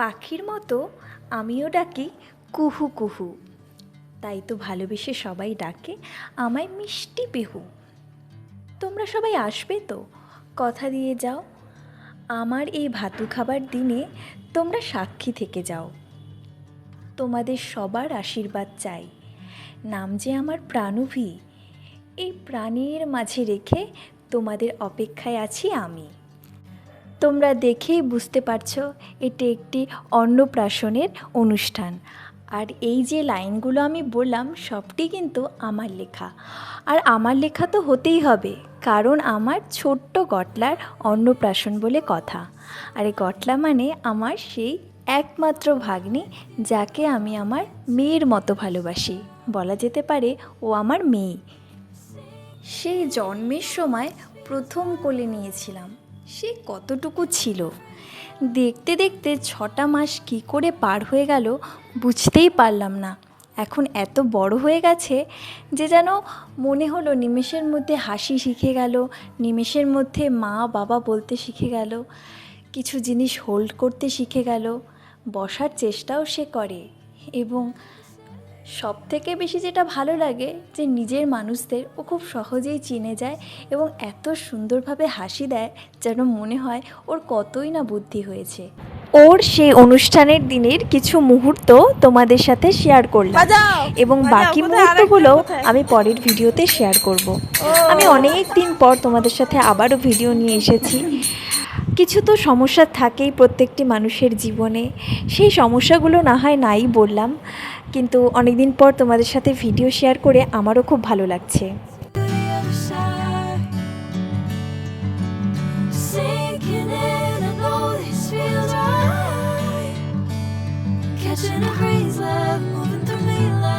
পাখির মতো আমিও ডাকি কুহু কুহু, তাই তো ভালোবেসে সবাই ডাকে আমায় মিষ্টি পিহু। তোমরা সবাই আসবে তো, কথা দিয়ে যাও। আমার এই ভাতু খাবার দিনে তোমরা সাক্ষী থেকে যাও। তোমাদের সবার আশীর্বাদ চাই, নাম যে আমার প্রাণভী, এই প্রাণীর মাঝে রেখে তোমাদের অপেক্ষায় আছি আমি। তোমরা দেখেই বুঝতে পারছো এটি একটি অন্নপ্রাশনের অনুষ্ঠান। আর এই যে লাইনগুলো আমি বললাম সবটি কিন্তু আমার লেখা। আর আমার লেখা তো হতেই হবে, কারণ আমার ছোট্ট গটলার অন্নপ্রাশন বলে কথা। আর এই গটলা মানে আমার সেই একমাত্র ভাগ্নি, যাকে আমি আমার মেয়ের মতো ভালোবাসি। বলা যেতে পারে ও আমার মেয়ে। সেই জন্মের সময় প্রথম কোলে নিয়েছিলাম, সে কতটুকু ছিল। দেখতে দেখতে 6টা মাস কী করে পার হয়ে গেল বুঝতেই পারলাম না। এখন এত বড় হয়ে গেছে যে যেন মনে হলো নিমেষের মধ্যে হাসি শিখে গেল, নিমেষের মধ্যে মা বাবা বলতে শিখে গেল, কিছু জিনিস হোল্ড করতে শিখে গেল, বসার চেষ্টাও সে করে। এবং সবথেকে বেশি যেটা ভালো লাগে যে নিজের মানুষদের ও খুব সহজেই চিনে যায় এবং এত সুন্দরভাবে হাসি দেয় যেন মনে হয় ওর কতই না বুদ্ধি হয়েছে। ওর সেই অনুষ্ঠানের দিনের কিছু মুহূর্ত তোমাদের সাথে শেয়ার করলাম এবং বাকি মুহূর্তগুলো আমি পরের ভিডিওতে শেয়ার করব। আমি অনেক দিন পর তোমাদের সাথে আবারও ভিডিও নিয়ে এসেছি। কিছু তো সমস্যা থাকেই প্রত্যেকটি মানুষের জীবনে, সেই সমস্যাগুলো না হয় নাই বললাম, কিন্তু অনেক দিন পর তোমাদের সাথে ভিডিও শেয়ার করে আমারও খুব ভালো লাগছে। Catching a breeze, love moving through me like